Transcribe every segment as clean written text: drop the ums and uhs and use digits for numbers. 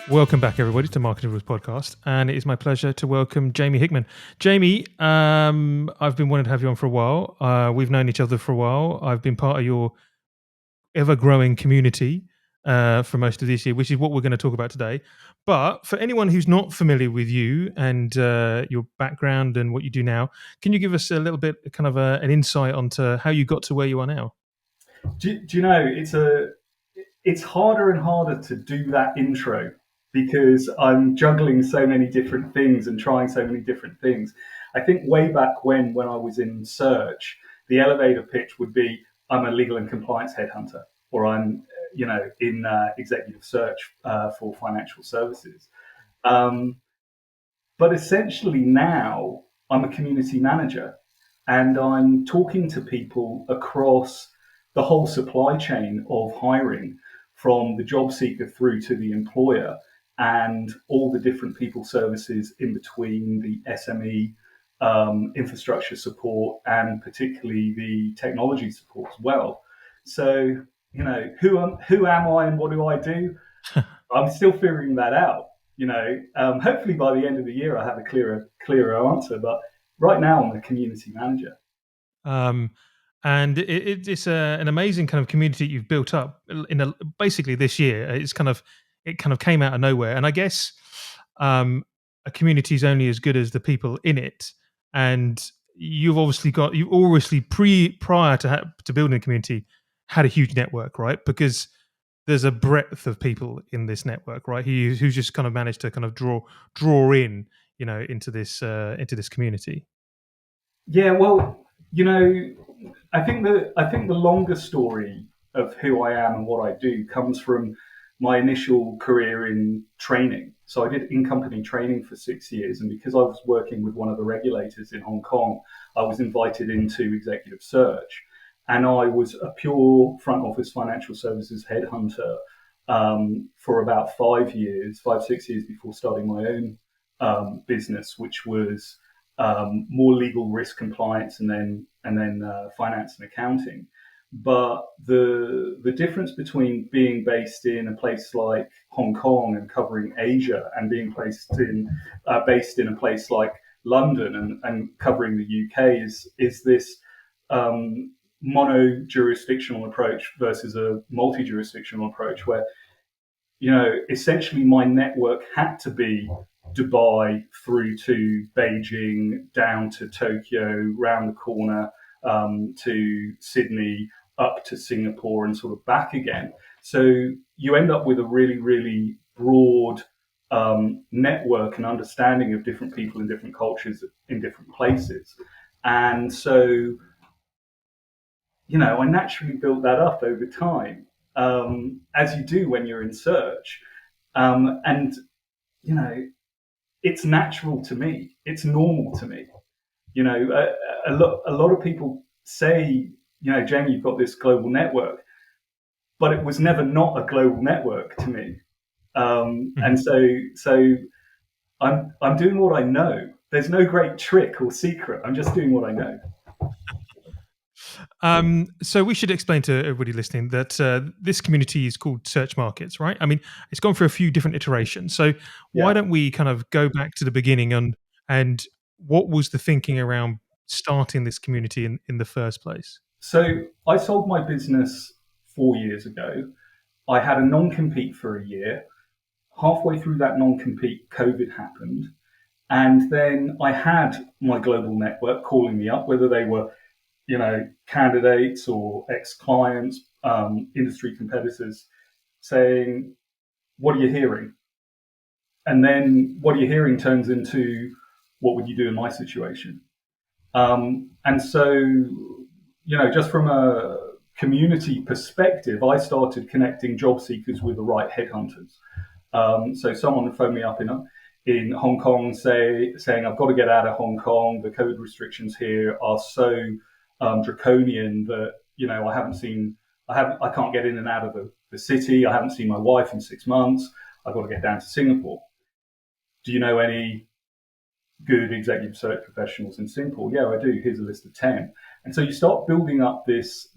Welcome back, everybody, to Marketing Rules Podcast, and it is my pleasure to welcome Jamie Hickman. Jamie, I've been wanting to have you on for a while. We've known each other for a while. I've been part of your ever-growing community for most of this year, which is what we're going to talk about today. But for anyone who's not familiar with you and your background and what you do now, can you give us a little bit, kind of an insight onto how you got to where you are now? Do you know, it's harder and harder to do that intro because I'm juggling so many different things and trying so many different things. I think way back when I was in search, the elevator pitch would be, I'm a legal and compliance headhunter, or I'm, in executive search for financial services. Um, but essentially now I'm a community manager and I'm talking to people across the whole supply chain of hiring, from the job seeker through to the employer, and all the different people services in between, the SME, infrastructure support, and particularly the technology support as well. So, who am I and what do I do? I'm still figuring that out. Hopefully by the end of the year I have a clearer answer. But right now I'm a community manager. And it's an amazing kind of community you've built up basically this year. It kind of came out of nowhere, and I guess a community is only as good as the people in it. And you've obviously prior to building a community had a huge network, right? Because there's a breadth of people in this network, right? Who's just kind of managed to kind of draw in, into this community. Yeah, well, I think the longer story of who I am and what I do comes from my initial career in training. So I did in-company training for 6 years, and because I was working with one of the regulators in Hong Kong, I was invited into executive search, and I was a pure front office financial services headhunter for about 5 years, 6 years before starting my own business, which was more legal risk compliance and then finance and accounting. But the difference between being based in a place like Hong Kong and covering Asia, and being based in a place like London and covering the UK is this mono jurisdictional approach versus a multi jurisdictional approach, where essentially my network had to be Dubai through to Beijing, down to Tokyo, round the corner to Sydney, up to Singapore, and sort of back again. So you end up with a really, really broad network and understanding of different people in different cultures in different places. And so, I naturally built that up over time, as you do when you're in search. And, it's natural to me. It's normal to me. A lot of people say, Jamie, you've got this global network, but it was never not a global network to me. And so I'm doing what I know. There's no great trick or secret. I'm just doing what I know. So we should explain to everybody listening that this community is called Search Markets, right? I mean, it's gone through a few different iterations. So why don't we kind of go back to the beginning and what was the thinking around starting this community in the first place? So I sold my business 4 years ago. I had a non-compete for a year. Halfway through that non-compete, COVID happened. And then I had my global network calling me up, whether they were, candidates or ex-clients, industry competitors, saying, what are you hearing? And then what are you hearing turns into, what would you do in my situation? And so, just from a community perspective, I started connecting job seekers with the right headhunters. So someone would phone me up in Hong Kong, saying, I've got to get out of Hong Kong. The COVID restrictions here are so draconian that I can't get in and out of the city. I haven't seen my wife in 6 months. I've got to get down to Singapore. Do you know any good executive search professionals in Singapore? Yeah, I do. Here's a list of 10. And so you start building up this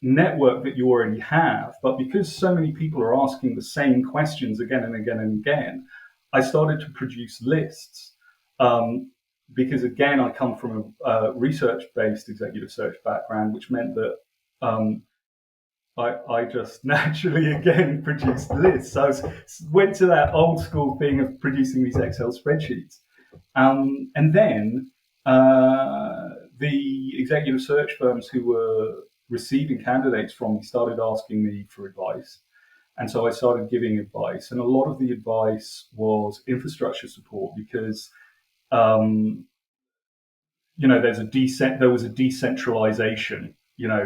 network that you already have. But because so many people are asking the same questions again and again and again, I started to produce lists. Because again, I come from a research-based executive search background, which meant that I just naturally again produced lists. So went to that old school thing of producing these Excel spreadsheets. And then the executive search firms who were receiving candidates from me started asking me for advice. And so I started giving advice. And a lot of the advice was infrastructure support because um, there was a decentralization,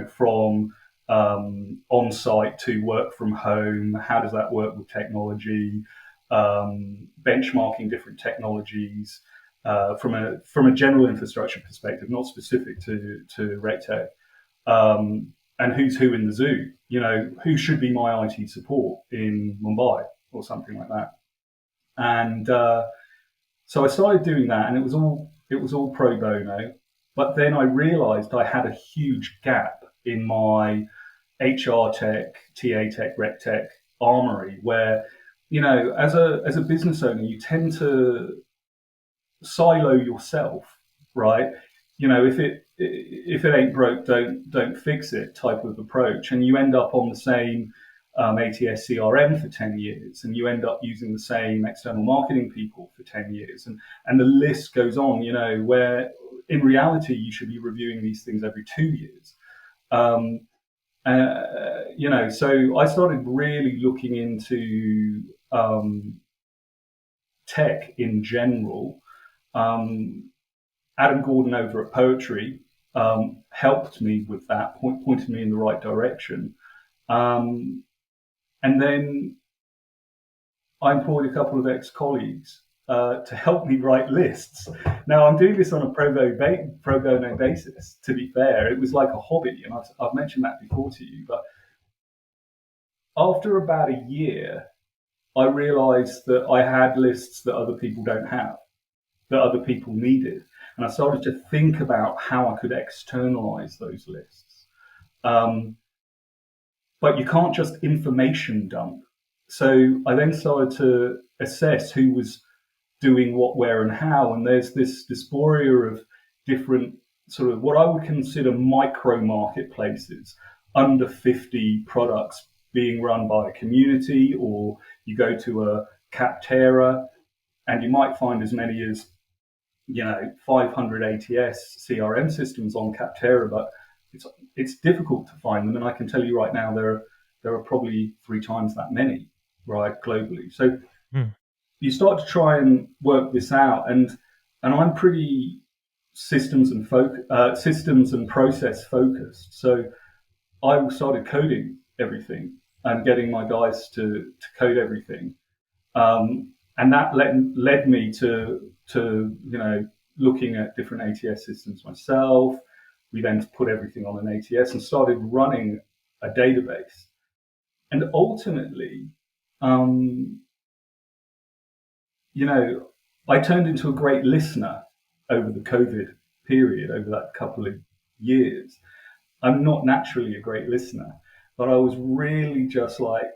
from on-site to work from home. How does that work with technology? Benchmarking different technologies from a general infrastructure perspective, not specific to RegTech. And who's who in the zoo? Who should be my IT support in Mumbai or something like that? And so I started doing that, and it was all pro bono. But then I realised I had a huge gap in my HR tech, TA tech, rec tech armory, where as a business owner, you tend to silo yourself, right? If it ain't broke, don't fix it type of approach, and you end up on the same ATS CRM for 10 years, and you end up using the same external marketing people for 10 years, and the list goes on. Where in reality you should be reviewing these things every 2 years. Um, so I started really looking into tech in general. Um, Adam Gordon over at Poetry helped me with that, pointed me in the right direction. Um, and then I employed a couple of ex-colleagues to help me write lists. Now I'm doing this on a pro bono basis. To be fair, it was like a hobby, and I've mentioned that before to you. But after about a year, I realised that I had lists that other people don't have, that other people needed. And I started to think about how I could externalize those lists. Um, but you can't just information dump. So I then started to assess who was doing what, where, and how. And there's this dysphoria of different sort of what I would consider micro marketplaces, under 50 products being run by a community, or you go to a Capterra and you might find as many as 500 ATS CRM systems on Capterra, but it's difficult to find them. And I can tell you right now, there are probably 3 times that many, right, globally. So Mm. you start to try and work this out, and I'm pretty systems and process focused. So I started coding everything and getting my guys to code everything. And that led me to looking at different ATS systems myself. We then put everything on an ATS and started running a database. And ultimately, um, I turned into a great listener over the COVID period, over that couple of years. I'm not naturally a great listener, but I was really just like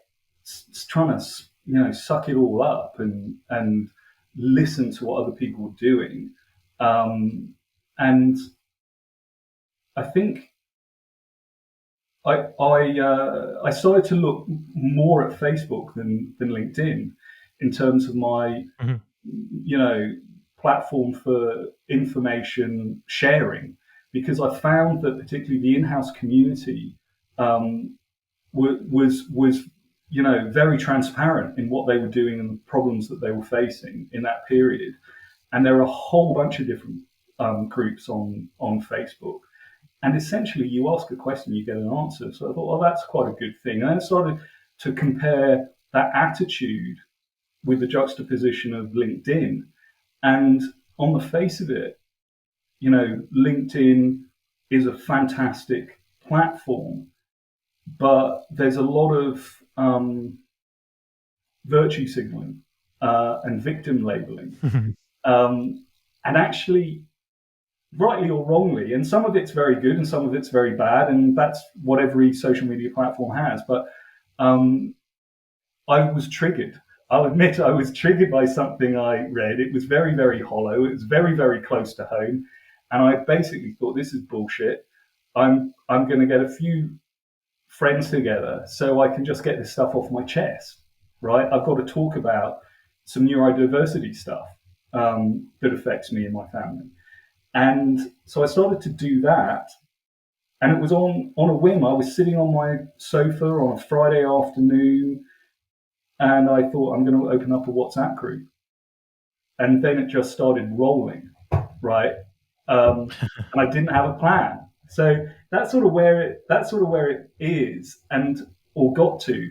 trying to, suck it all up and listen to what other people were doing. And I think I started to look more at Facebook than LinkedIn in terms of my Mhm. you know platform for information sharing, because I found that particularly the in-house community um, was very transparent in what they were doing and the problems that they were facing in that period. And there are a whole bunch of different groups on Facebook, and essentially you ask a question, you get an answer. So I thought, well, that's quite a good thing. And I started to compare that attitude with the juxtaposition of LinkedIn. And on the face of it, LinkedIn is a fantastic platform, but there's a lot of virtue signaling and victim labeling. Um, and actually, rightly or wrongly, and some of it's very good and some of it's very bad, and that's what every social media platform has. But um, I was triggered. I'll admit I was triggered by something I read. It was very, very hollow. It was very, very close to home, and I basically thought, this is bullshit. I'm going to get a few friends together so I can just get this stuff off my chest, right? I've got to talk about some neurodiversity stuff that affects me and my family. And so I started to do that. And it was on a whim. I was sitting on my sofa on a Friday afternoon and I thought, I'm going to open up a WhatsApp group. And then it just started rolling, right? And I didn't have a plan. So that's sort of where it is and or got to.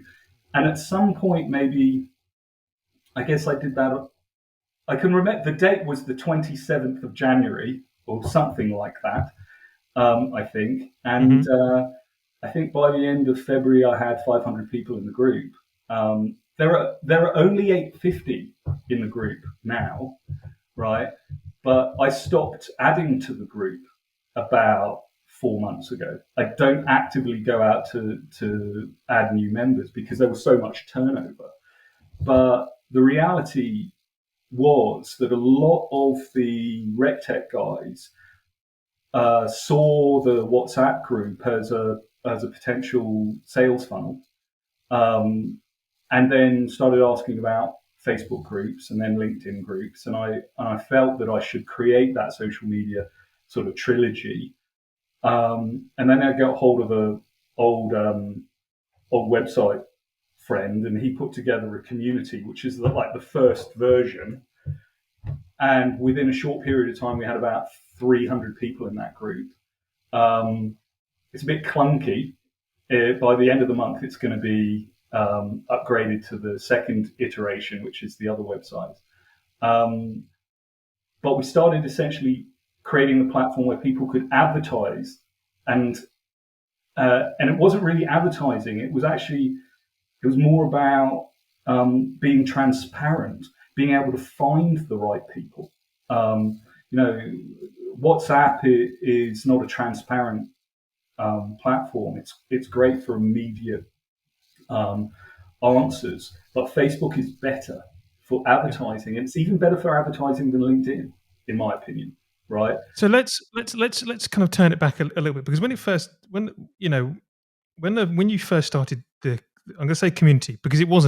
And at some point, maybe I guess I did that. I can remember the date was the 27th of January or something like that. I think, and Hmm. I think by the end of February, I had 500 people in the group. There are only 850 in the group now, right? But I stopped adding to the group about 4 months ago. I don't actively go out to add new members because there was so much turnover. But the reality was that a lot of the RecTech guys saw the WhatsApp group as a potential sales funnel, and then started asking about Facebook groups and then LinkedIn groups, and I felt that I should create that social media sort of trilogy. And then I got hold of a old old website friend, and he put together a community, which is like the first version. And within a short period of time, we had about 300 people in that group. Um, it's a bit clunky. By the end of the month, it's going to be upgraded to the second iteration, which is the other website. Um, but we started essentially creating a platform where people could advertise, and and it wasn't really advertising. It was more about being transparent, being able to find the right people. You know, WhatsApp is not a transparent platform. It's great for immediate um, answers, but Facebook is better for Yeah. advertising, and it's even better for advertising than LinkedIn, in my opinion. Right? So let's kind of turn it back a little bit, because when it first when you know when you first started I'm going to say community, because it was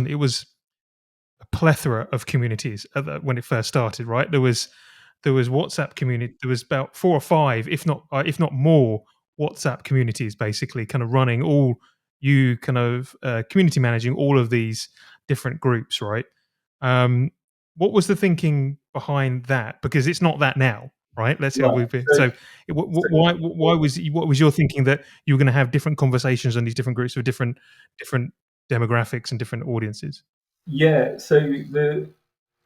a plethora of communities when it first started, right? There was WhatsApp community. There was about four or five, if not more, WhatsApp communities, basically, kind of running all you kind of community managing all of these different groups, right? Um, what was the thinking behind that? Because it's not that now, right? Let's see how Right. we've been. So, what was your thinking that you were going to have different conversations on these different groups with different demographics and different audiences? Yeah. So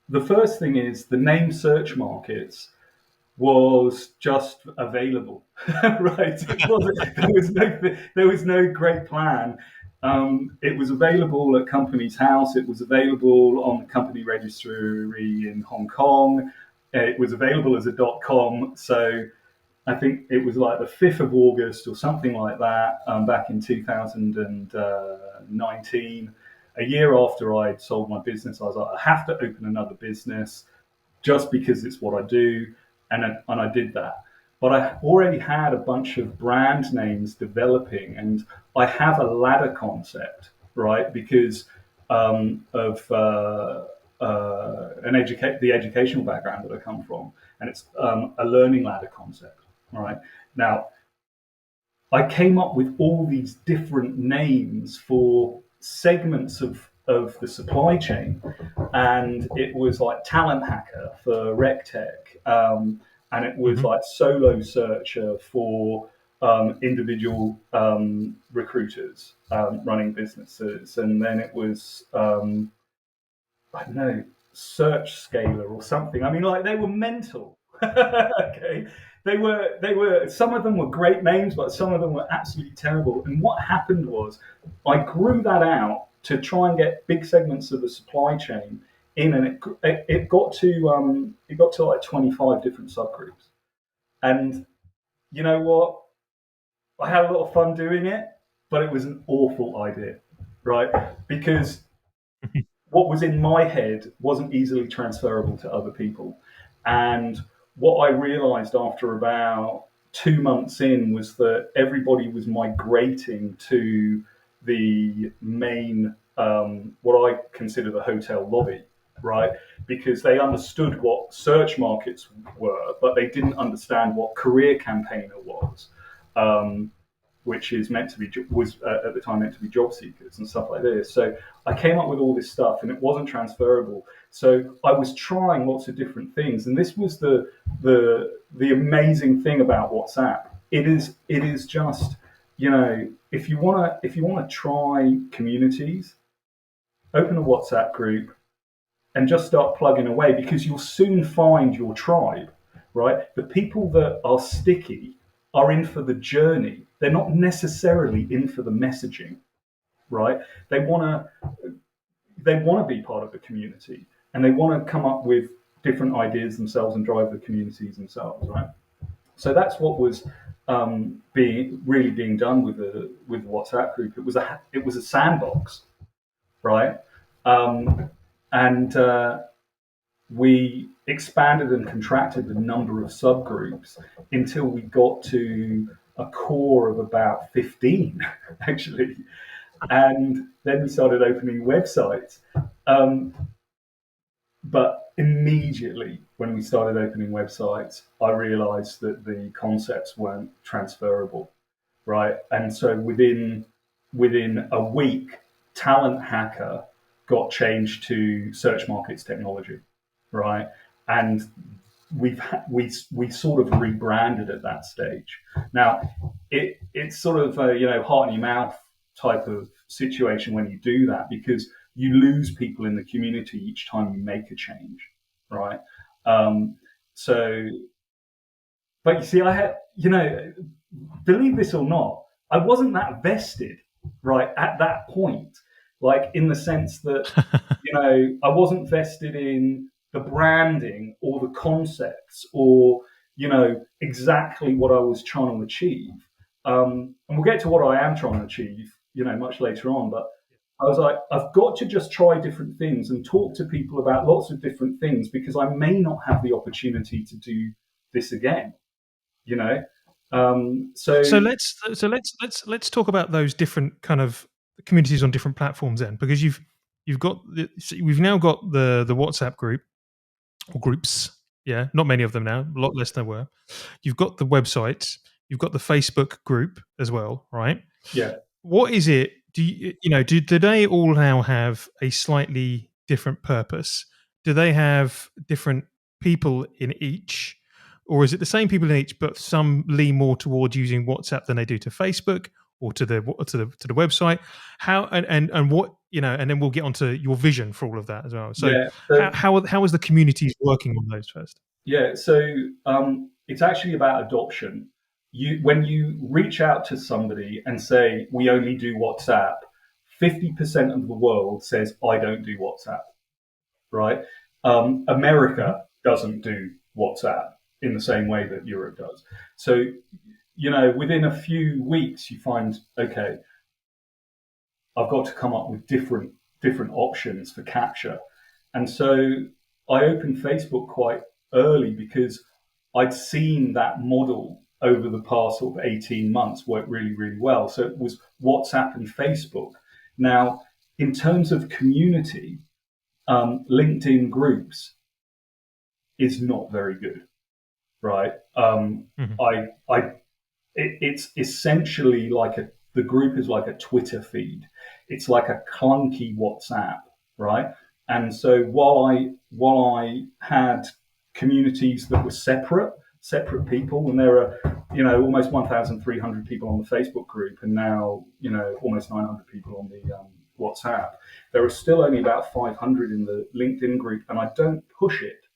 the first thing is the name search markets was just available, right? It wasn't. There was no great plan. It was available at Companies House. It was available on the company registry in Hong Kong. It was available as a .com. So I think it was like the 5th of August or something like that, back in 2019. A year after I'd sold my business, I was like, I have to open another business just because it's what I do, and I did that. But I already had a bunch of brand names developing, and I have a ladder concept, right? Because of the educational background that I come from, and it's a learning ladder concept, right? Now, I came up with all these different names for segments of the supply chain. And it was like Talent Hacker for RecTech. And it was Hmm. like Solo Searcher for individual recruiters running businesses. And then it was, I don't know, Search Scaler or something. I mean, like they were mental. Okay, they were. Some of them were great names, but some of them were absolutely terrible. And what happened was, I grew that out to try and get big segments of the supply chain in, and it got to like 25 different subgroups. And you know what? I had a lot of fun doing it, but it was an awful idea, right? Because what was in my head wasn't easily transferable to other people. And what I realized after about 2 months in was that everybody was migrating to the main, what I consider the hotel lobby, right? Because they understood what search markets were, but they didn't understand what career campaigner was. Um, which is meant to be was at the time meant to be job seekers and stuff like this. So I came up with all this stuff, and it wasn't transferable. So I was trying lots of different things, and this was the amazing thing about WhatsApp. It is just, if you wanna try communities, open a WhatsApp group and just start plugging away, because you'll soon find your tribe, right? The people that are sticky are in for the journey. They're not necessarily in for the messaging, right? They want to be part of the community, and they want to come up with different ideas themselves and drive the communities themselves, right? So that's what was being done with the WhatsApp group. It was a sandbox, right? Um, and we expanded and contracted the number of subgroups until we got to a core of about 15, actually. And then we started opening websites. Um, but immediately when we started opening websites, I realized that the concepts weren't transferable, right? And so within a week, Talent Hacker got changed to Search Markets Technology, right? And we sort of rebranded at that stage. Now, it's sort of a, heart in your mouth type of situation when you do that, because you lose people in the community each time you make a change, right? Um, so, but you see, I had, believe this or not, I wasn't that vested, right, at that point. Like, in the sense that, I wasn't vested in the branding or the concepts or, exactly what I was trying to achieve. And we'll get to what I am trying to achieve, much later on. But I was like, I've got to just try different things and talk to people about lots of different things, because I may not have the opportunity to do this again, you know. So So let's talk about those different kind of communities on different platforms then, because you've got we've now got the WhatsApp group or groups. Yeah, not many of them now, a lot less than there were. You've got the website, you've got the Facebook group as well, right? yeah, What is it? Do they all now have a slightly different purpose? Do they have different people in each, or is it the same people in each, but some lean more towards using WhatsApp than they do to Facebook or to the website? How and what and then we'll get onto your vision for all of that as well. So yeah. how is the communities working on those first? Yeah, so it's actually about adoption. When you reach out to somebody and say we only do WhatsApp, 50% of the world says I don't do WhatsApp, right? Mhm. America doesn't do WhatsApp in the same way that Europe does. So within a few weeks, you find, okay, I've got to come up with different options for capture. And so I opened Facebook quite early, because I'd seen that model over the past sort of 18 months work really, really well. So it was WhatsApp and Facebook. Now, in terms of community, LinkedIn groups is not very good, right? Mhm. I it's essentially like the group is like a Twitter feed. It's like a clunky WhatsApp, right? And so while I had communities that were separate people, and there are almost 1,300 people on the Facebook group, and now almost 900 people on the WhatsApp. There are still only about 500 in the LinkedIn group, and I don't push it,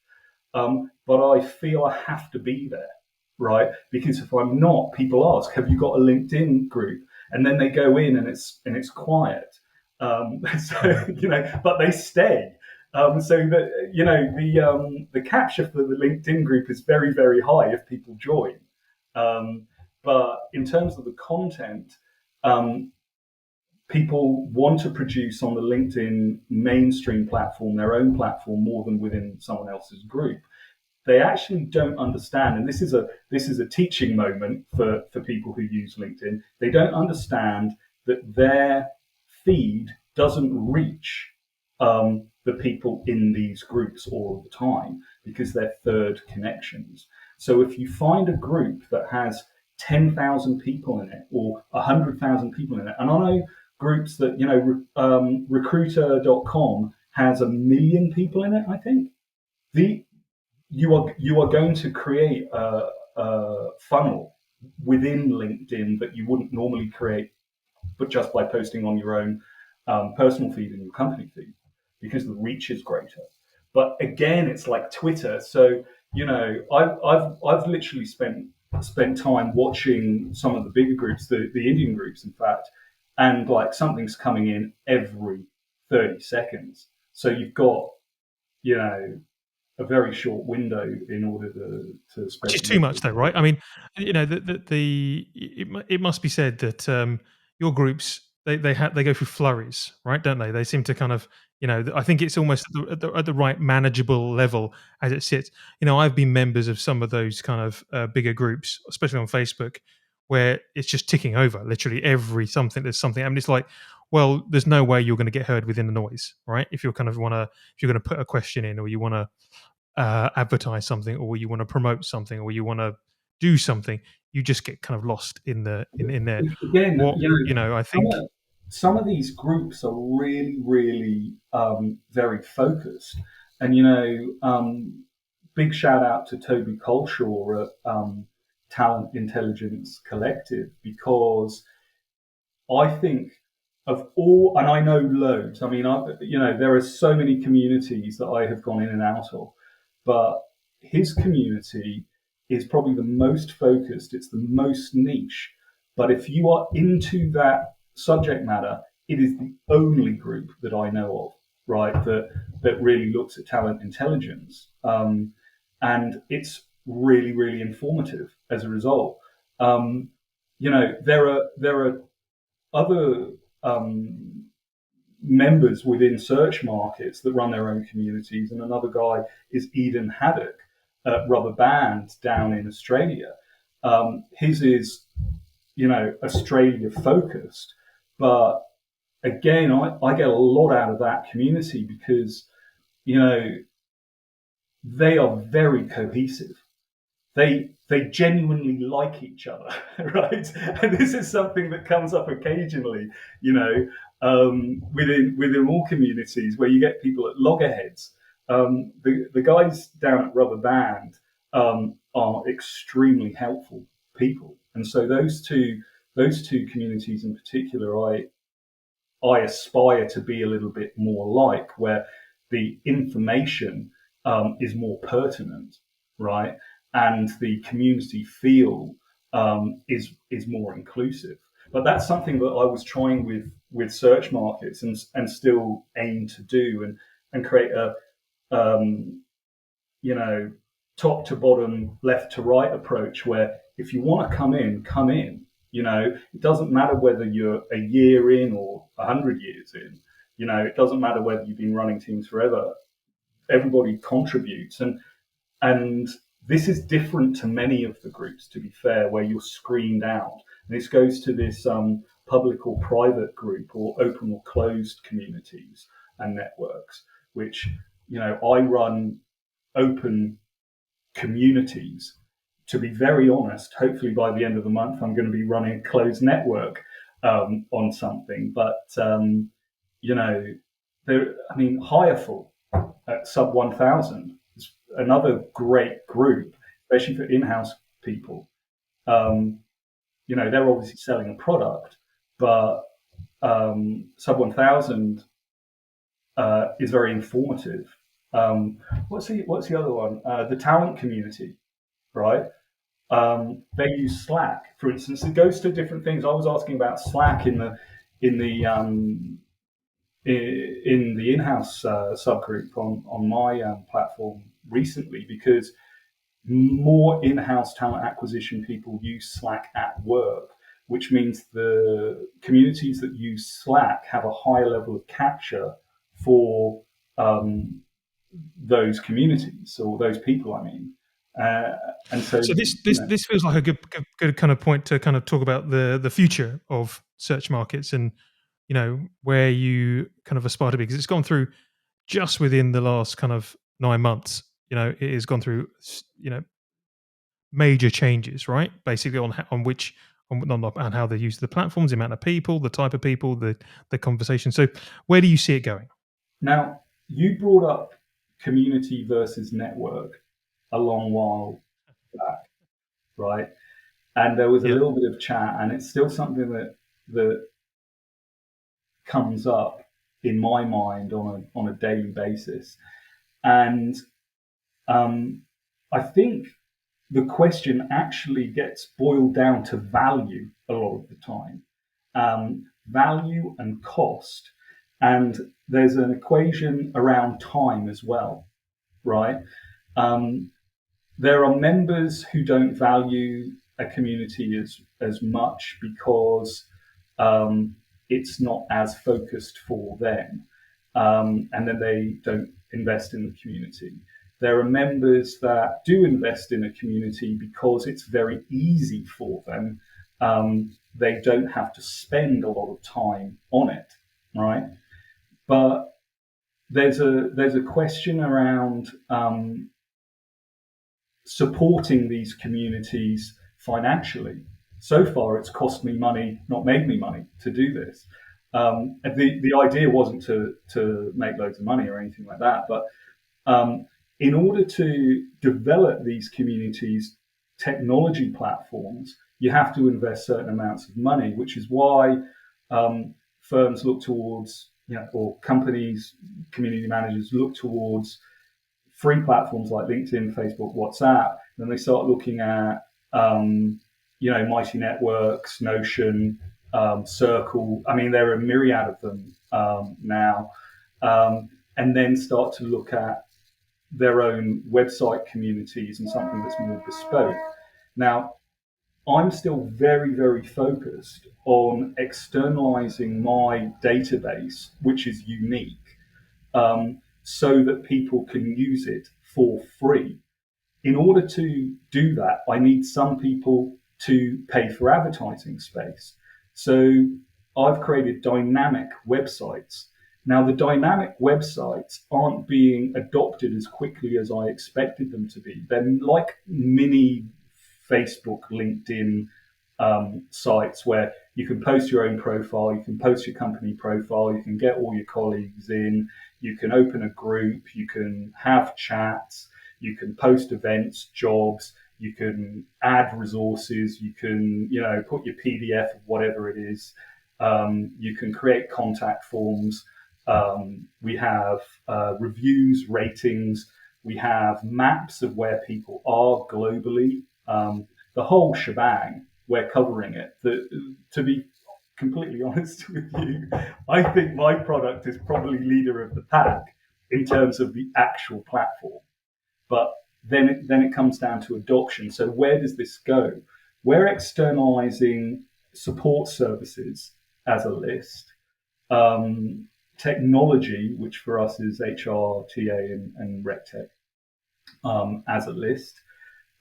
but I feel I have to be there, right? Because if I'm not, people ask, "Have you got a LinkedIn group?" And then they go in, and it's quiet. So Mhm. but they stay. So that the capture for the LinkedIn group is very very high if people join. Um, but in terms of the content, um, people want to produce on the LinkedIn mainstream platform, their own platform, more than within someone else's group. They actually don't understand, and this is a teaching moment for people who use LinkedIn. They don't understand that their feed doesn't reach the people in these groups all of the time because they're third connections. So if you find a group that has 10,000 people in it or 100,000 people in it, and I know groups that, recruiter.com has 1 million people in it, I think. The you are going to create a funnel within LinkedIn that you wouldn't normally create, but just by posting on your own personal feed and your company feed, because the reach is greater. But again, it's like Twitter. So I've literally spent time watching some of the bigger groups, the Indian groups, in fact, and like something's coming in every 30 seconds. So you've got you know a very short window in order to Which spread is the too much, message. though, right? I mean, it must be said that your groups they go through flurries, right? Don't they? They seem to kind of I think it's almost at the right manageable level as it sits. I've been members of some of those kind of bigger groups, especially on Facebook, where it's just ticking over. Literally every something there's something. I mean, it's like, well, there's no way you're going to get heard within the noise, right? If you're going to put a question in, or you want to advertise something, or you want to promote something, or you want to do something, you just get kind of lost in there. Again, What I some think. of, some of these groups are really, really very focused. And big shout out to Toby Colshaw at Talent Intelligence Collective, because I think of all, and I know loads. I mean, there are so many communities that I have gone in and out of, but his community is probably the most focused. It's the most niche. But if you are into that subject matter, it is the only group that I know of, right? That really looks at talent intelligence, and it's really, really informative as a result. Um, there are other members within search markets that run their own communities, and another guy is Eden Haddock at Rubber Band down in Australia. His is Australia focused, but again, I get a lot out of that community because you know they are very cohesive. They genuinely like each other, right? And this is something that comes up occasionally, within all communities where you get people at loggerheads. The guys down at Rubber Band are extremely helpful people, and so those two communities in particular, I aspire to be a little bit more like, where the information is more pertinent, right? And the community feel is more inclusive. But that's something that I was trying with search markets, and still aim to do, and create a um, you know, top to bottom, left to right approach, where if you want to come in, come in. It doesn't matter whether you're a year in or 100 years in. It doesn't matter whether you've been running teams forever. Everybody contributes, and this is different to many of the groups, to be fair, where you're screened out. And this goes to this public or private group, or open or closed communities and networks, which I run open communities. To be very honest, hopefully by the end of the month, I'm going to be running a closed network on something. But you know, Hireful at sub 1,000 is another great group, especially for in-house people. Um, they're obviously selling a product, but sub 1,000 is very informative. What's the other one? The talent community, right? They use Slack, for instance. It goes to different things. I was asking about Slack in the in the in-house subgroup on my platform recently, because more in-house talent acquisition people use Slack at work, which means the communities that use Slack have a higher level of capture for um, those communities or those people. I mean, uh, and so So this you this know this feels like a good kind of point to kind of talk about the future of search markets, and where you kind of aspire to be, because it's gone through just within the last kind of 9 months. It has gone through major changes, right? Basically on which on how they use the platforms, the amount of people, the type of people, the conversation. So where do you see it going? now you brought up community versus network a long while back, right? And there was a Yeah. little bit of chat, and it's still something that comes up in my mind on a daily basis. And I think the question actually gets boiled down to value a lot of the time, value and cost. And there's an equation around time as well, right? Um, there are members who don't value a community as much because um, it's not as focused for them, and then they don't invest in the community. There are members that do invest in a community because it's very easy for them. They don't have to spend a lot of time on it, right? But there's a question around supporting these communities financially. So far, it's cost me money, not made me money to do this. The idea wasn't to make loads of money or anything like that, but in order to develop these communities' technology platforms, you have to invest certain amounts of money, which is why firms look towards, or companies, community managers look towards free platforms like LinkedIn, Facebook, WhatsApp. Then they start looking at, Mighty Networks, Notion, Circle. I mean, there are a myriad of them now. And then start to look at their own website communities and something that's more bespoke. Now, I'm still very, very focused on externalizing my database, which is unique, so that people can use it for free. In order to do that, I need some people to pay for advertising space. So I've created dynamic websites. Now, the dynamic websites aren't being adopted as quickly as I expected them to be. They're like mini Facebook, LinkedIn sites where you can post your own profile, you can post your company profile, you can get all your colleagues in, you can open a group, you can have chats, you can post events, jobs, you can add resources, you can put your PDF of whatever it is, you can create contact forms. We have reviews, ratings. We have maps of where people are globally. The whole shebang. We're covering it. To be completely honest with you, I think my product is probably leader of the pack in terms of the actual platform. But then it comes down to adoption. So where does this go? We're externalizing support services as a list, technology, which for us is HR, TA, and RecTech, as a list,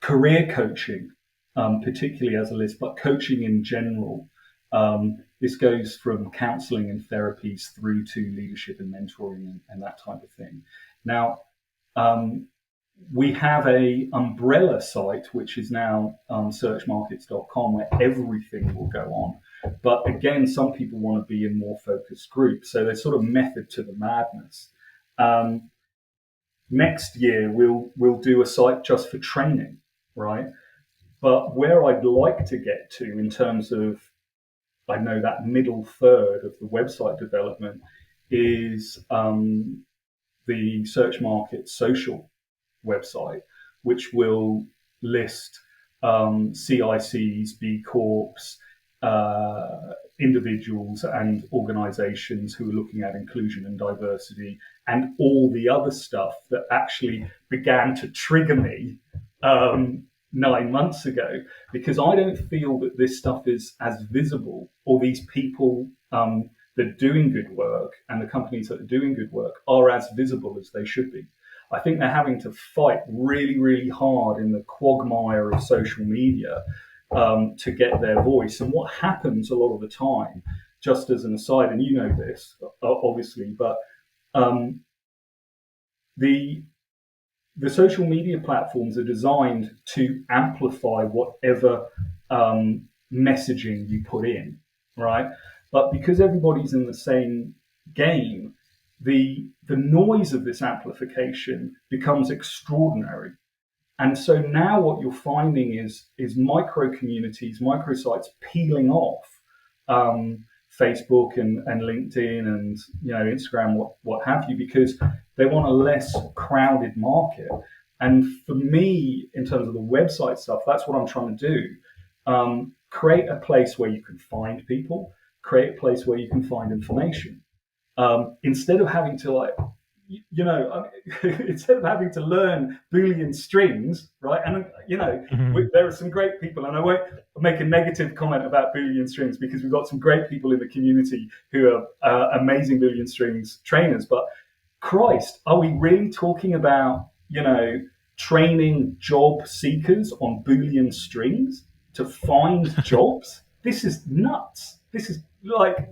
career coaching, particularly as a list, but coaching in general. This goes from counseling and therapies through to leadership and mentoring and that type of thing. Now, we have a umbrella site, which is now searchmarkets.com, where everything will go on. But again, some people want to be in more focused groups. So there's sort of method to the madness. Next year, we'll do a site just for training, right? But where I'd like to get to in terms of, I know, that middle third of the website development is the search market social website, which will list CICs, B Corps, individuals and organizations who are looking at inclusion and diversity and all the other stuff that actually began to trigger me 9 months ago, because I don't feel that this stuff is as visible, or these people that are doing good work and the companies that are doing good work are as visible as they should be. I think they're having to fight really, really hard in the quagmire of social media to get their voice. And what happens a lot of the time, just as an aside, and you know this obviously, but the social media platforms are designed to amplify whatever messaging you put in, right? But because everybody's in the same game, the noise of this amplification becomes extraordinary. And so now what you're finding is micro communities, microsites peeling off Facebook and LinkedIn and Instagram, what have you, because they want a less crowded market. And for me, in terms of the website stuff, that's what I'm trying to do. Create a place where you can find people, create a place where you can find information. Instead of having to instead of having to learn Boolean strings, right? And there are some great people, and I won't make a negative comment about Boolean strings because we've got some great people in the community who are amazing Boolean strings trainers. But Christ, are we really talking about training job seekers on Boolean strings to find jobs? This is nuts. This is like,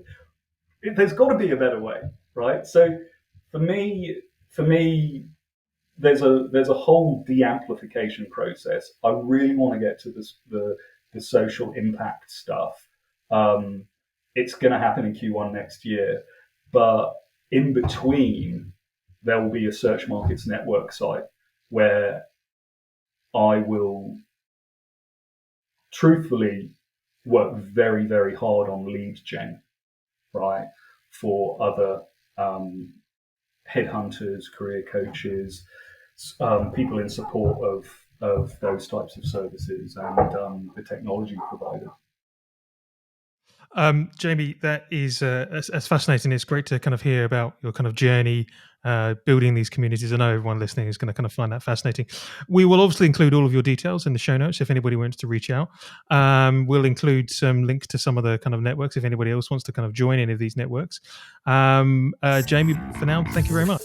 there's got to be a better way, right? So for me, there's a whole de-amplification process. I really want to get to the social impact stuff. It's going to happen in Q1 next year, but in between, there will be a Search Markets Network site where I will truthfully work very, very hard on lead gen, right, for other headhunters, career coaches, people in support of those types of services, and the technology providers. Jamie, that is as fascinating. It's great to kind of hear about your kind of journey building these communities. I know everyone listening is going to kind of find that fascinating. We will obviously include all of your details in the show notes if anybody wants to reach out. We'll include some links to some of the kind of networks if anybody else wants to kind of join any of these networks. Jamie, for now, thank you very much.